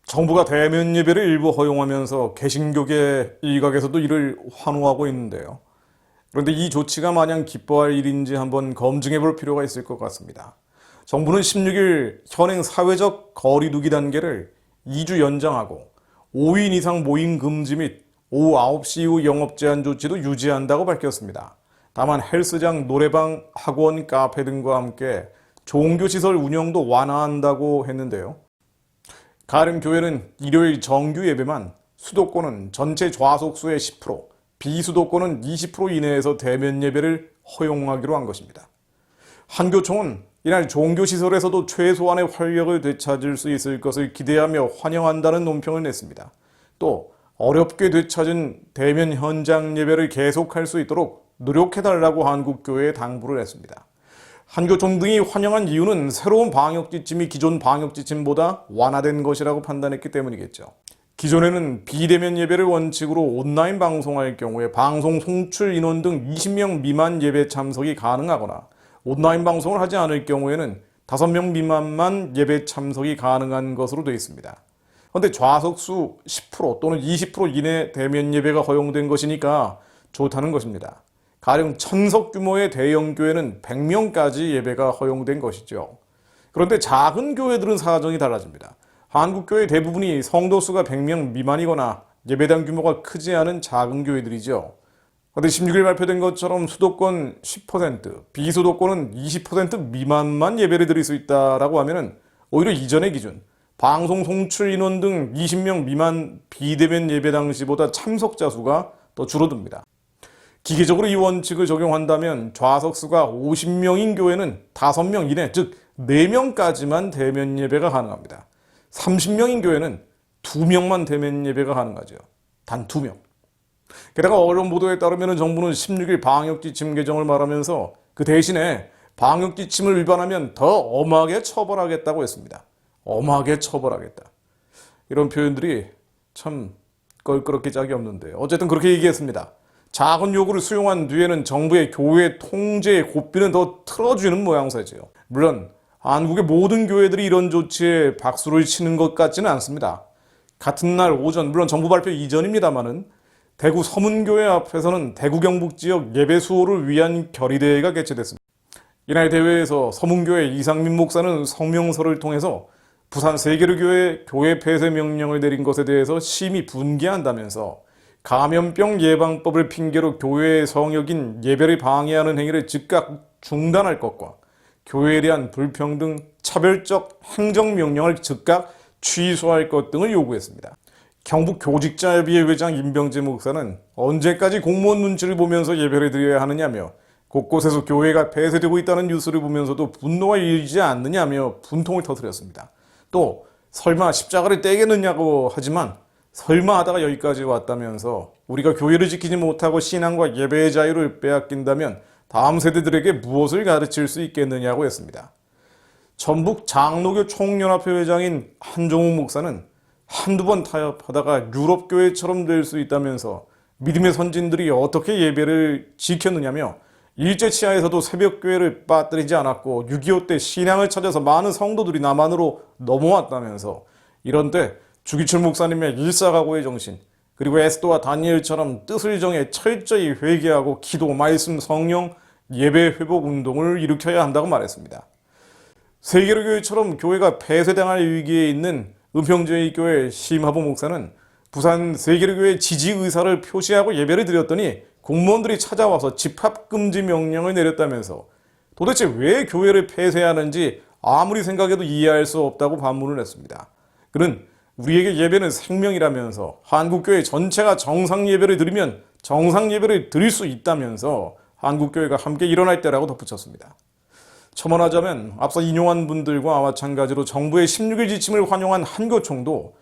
정부가 대면 예배를 일부 허용하면서 개신교계 일각에서도 이를 환호하고 있는데요. 그런데 이 조치가 마냥 기뻐할 일인지 한번 검증해 볼 필요가 있을 것 같습니다. 정부는 16일 현행 사회적 거리 두기 단계를 2주 연장하고 5인 이상 모임 금지 및 오후 9시 이후 영업 제한 조치도 유지한다고 밝혔습니다. 다만 헬스장, 노래방, 학원, 카페 등과 함께 종교시설 운영도 완화한다고 했는데요. 가령 교회는 일요일 정규 예배만 수도권은 전체 좌석수의 10%, 비수도권은 20% 이내에서 대면 예배를 허용하기로 한 것입니다. 한교총은 이날 종교시설에서도 최소한의 활력을 되찾을 수 있을 것을 기대하며 환영한다는 논평을 냈습니다. 또 어렵게 되찾은 대면 현장 예배를 계속할 수 있도록 노력해달라고 한국교회에 당부를 했습니다. 한교총 등이 환영한 이유는 새로운 방역지침이 기존 방역지침보다 완화된 것이라고 판단했기 때문이겠죠. 기존에는 비대면 예배를 원칙으로 온라인 방송할 경우에 방송 송출 인원 등 20명 미만 예배 참석이 가능하거나 온라인 방송을 하지 않을 경우에는 5명 미만만 예배 참석이 가능한 것으로 되어 있습니다. 그런데 좌석수 10% 또는 20% 이내 대면 예배가 허용된 것이니까 좋다는 것입니다. 가령 1000석 규모의 대형 교회는 100명까지 예배가 허용된 것이죠. 그런데 작은 교회들은 사정이 달라집니다. 한국교회 대부분이 성도수가 100명 미만이거나 예배당 규모가 크지 않은 작은 교회들이죠. 그런데 16일 발표된 것처럼 수도권 10%, 비수도권은 20% 미만만 예배를 드릴 수 있다라고 하면은 오히려 이전의 기준, 방송 송출 인원 등 20명 미만 비대면 예배 당시보다 참석자 수가 더 줄어듭니다. 기계적으로 이 원칙을 적용한다면 좌석수가 50명인 교회는 5명 이내, 즉 4명까지만 대면 예배가 가능합니다. 30명인 교회는 2명만 대면 예배가 가능하죠. 단 2명. 게다가 언론 보도에 따르면 정부는 16일 방역지침 개정을 말하면서 그 대신에 방역지침을 위반하면 더 엄하게 처벌하겠다고 했습니다. 엄하게 처벌하겠다. 이런 표현들이 참 껄끄럽게 짝이 없는데 어쨌든 그렇게 얘기했습니다. 작은 요구를 수용한 뒤에는 정부의 교회 통제의 고삐는 더 틀어주는 모양새지요. 물론 한국의 모든 교회들이 이런 조치에 박수를 치는 것 같지는 않습니다. 같은 날 오전, 물론 정부 발표 이전입니다마는 대구 서문교회 앞에서는 대구 경북 지역 예배 수호를 위한 결의대회가 개최됐습니다. 이날 대회에서 서문교회 이상민 목사는 성명서를 통해서 부산 세계르교회 교회 폐쇄 명령을 내린 것에 대해서 심히 분개한다면서 감염병 예방법을 핑계로 교회의 성역인 예배를 방해하는 행위를 즉각 중단할 것과 교회에 대한 불평등, 차별적 행정명령을 즉각 취소할 것 등을 요구했습니다. 경북 교직자협의회 회장 임병재 목사는 언제까지 공무원 눈치를 보면서 예배를 드려야 하느냐며 곳곳에서 교회가 폐쇄되고 있다는 뉴스를 보면서도 분노가 일지 않느냐며 분통을 터뜨렸습니다. 또 설마 십자가를 떼겠느냐고 하지만 설마 하다가 여기까지 왔다면서 우리가 교회를 지키지 못하고 신앙과 예배의 자유를 빼앗긴다면 다음 세대들에게 무엇을 가르칠 수 있겠느냐고 했습니다. 전북 장로교 총연합회 회장인 한종욱 목사는 한두 번 타협하다가 유럽교회처럼 될 수 있다면서 믿음의 선진들이 어떻게 예배를 지켰느냐며 일제치하에서도 새벽교회를 빠뜨리지 않았고 6.25 때 신앙을 찾아서 많은 성도들이 남한으로 넘어왔다면서 이런 때 주기철 목사님의 일사각오의 정신, 그리고 에스더와 다니엘처럼 뜻을 정해 철저히 회개하고 기도, 말씀, 성령, 예배 회복 운동을 일으켜야 한다고 말했습니다. 세계로교회처럼 교회가 폐쇄당할 위기에 있는 은평제일교회 심하보 목사는 부산 세계로교회 지지 의사를 표시하고 예배를 드렸더니 공무원들이 찾아와서 집합금지 명령을 내렸다면서 도대체 왜 교회를 폐쇄하는지 아무리 생각해도 이해할 수 없다고 반문을 했습니다. 그는 우리에게 예배는 생명이라면서 한국교회 전체가 정상 예배를 드리면 정상 예배를 드릴 수 있다면서 한국교회가 함께 일어날 때라고 덧붙였습니다. 첨언하자면 앞서 인용한 분들과 마찬가지로 정부의 16일 지침을 환영한 한교총도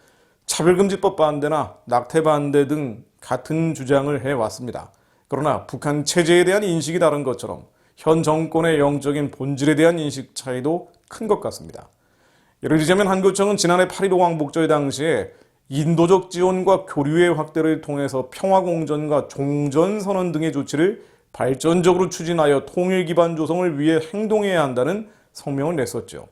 차별금지법 반대나 낙태 반대 등 같은 주장을 해왔습니다. 그러나 북한 체제에 대한 인식이 다른 것처럼 현 정권의 영적인 본질에 대한 인식 차이도 큰 것 같습니다. 예를 들자면 한교총은 지난해 8.15 광복절 당시에 인도적 지원과 교류의 확대를 통해서 평화공전과 종전선언 등의 조치를 발전적으로 추진하여 통일 기반 조성을 위해 행동해야 한다는 성명을 냈었죠.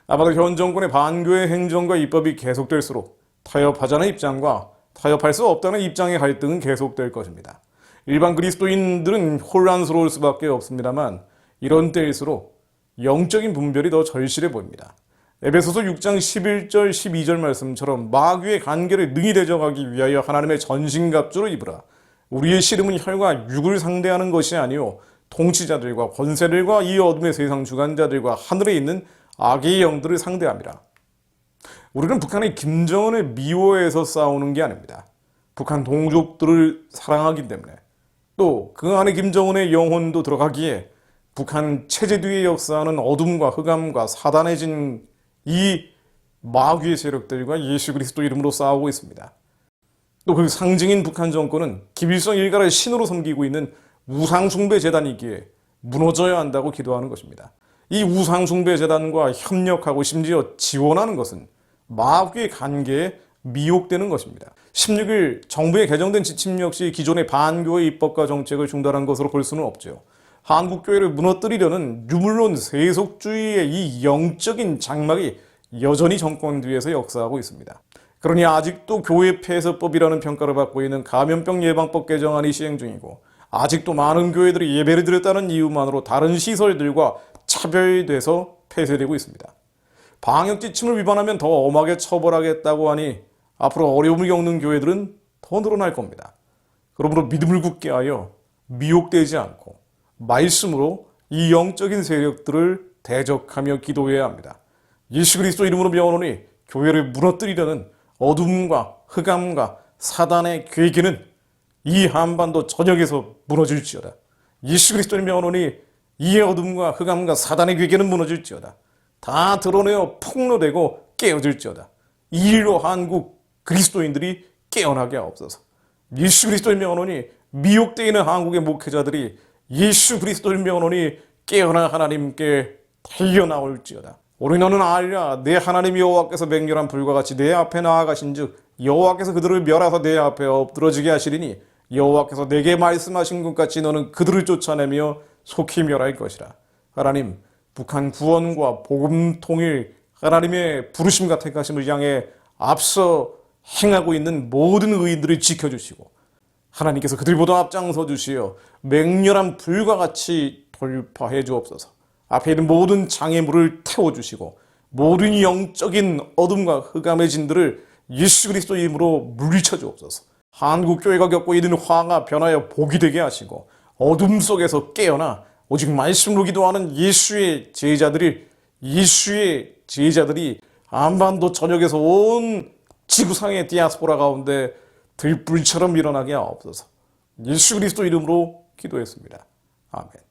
아마도 현 정권의 반교의 행정과 입법이 계속될수록 타협하자는 입장과 타협할 수 없다는 입장의 갈등은 계속될 것입니다. 일반 그리스도인들은 혼란스러울 수밖에 없습니다만 이런 때일수록 영적인 분별이 더 절실해 보입니다. 에베소서 6장 11절 12절 말씀처럼 마귀의 간계를 능히 대적하기 위하여 하나님의 전신갑주를 입으라. 우리의 씨름은 혈과 육을 상대하는 것이 아니요 통치자들과 권세들과 이 어둠의 세상 주관자들과 하늘에 있는 악의 영들을 상대함이라. 우리는 북한의 김정은을 미워해서 싸우는 게 아닙니다. 북한 동족들을 사랑하기 때문에 또 그 안에 김정은의 영혼도 들어가기에 북한 체제 뒤에 역사하는 어둠과 흑암과 사단해진 이 마귀의 세력들과 예수 그리스도 이름으로 싸우고 있습니다. 또 그 상징인 북한 정권은 김일성 일가를 신으로 섬기고 있는 우상숭배 재단이기에 무너져야 한다고 기도하는 것입니다. 이 우상숭배 재단과 협력하고 심지어 지원하는 것은 마귀의 관계에 미혹되는 것입니다. 16일 정부의 개정된 지침 역시 기존의 반교의 입법과 정책을 중단한 것으로 볼 수는 없죠. 한국교회를 무너뜨리려는 유물론 세속주의의 이 영적인 장막이 여전히 정권 뒤에서 역사하고 있습니다. 그러니 아직도 교회 폐쇄법이라는 평가를 받고 있는 감염병 예방법 개정안이 시행 중이고 아직도 많은 교회들이 예배를 드렸다는 이유만으로 다른 시설들과 차별돼서 폐쇄되고 있습니다. 방역 지침을 위반하면 더 엄하게 처벌하겠다고 하니 앞으로 어려움을 겪는 교회들은 더 늘어날 겁니다. 그러므로 믿음을 굳게 하여 미혹되지 않고 말씀으로 이 영적인 세력들을 대적하며 기도해야 합니다. 예수 그리스도 이름으로 명하노니 교회를 무너뜨리려는 어둠과 흑암과 사단의 괴계는 이 한반도 전역에서 무너질지어다. 예수 그리스도를 명하노니 이 어둠과 흑암과 사단의 괴계는 무너질지어다. 다 드러내어 폭로되고 깨어질지어다. 이 일로 한국 그리스도인들이 깨어나게 하옵소서. 예수 그리스도를 명하노니 미혹되어 있는 한국의 목회자들이 예수 그리스도를 명하노니 깨어나 하나님께 달려나올지어다. 우리는 알라 내 하나님 여호와께서 맹렬한 불과 같이 내 앞에 나아가신즉 여호와께서 그들을 멸하사 내 앞에 엎드러지게 하시리니 여호와께서 내게 말씀하신 것 같이 너는 그들을 쫓아내며 속히 멸할 것이라. 하나님, 북한 구원과 복음 통일, 하나님의 부르심과 택하심을 향해 앞서 행하고 있는 모든 의인들을 지켜주시고 하나님께서 그들보다 앞장서 주시어 맹렬한 불과 같이 돌파해 주옵소서. 앞에 있는 모든 장애물을 태워주시고 모든 영적인 어둠과 흑암의 진들을 예수 그리스도 이름으로 물리쳐 주옵소서. 한국교회가 겪고 있는 화가 변하여 복이 되게 하시고 어둠 속에서 깨어나 오직 말씀으로 기도하는 예수의 제자들이 한반도 전역에서 온 지구상의 디아스포라 가운데 들불처럼 일어나게 하옵소서. 예수 그리스도 이름으로 기도했습니다. 아멘.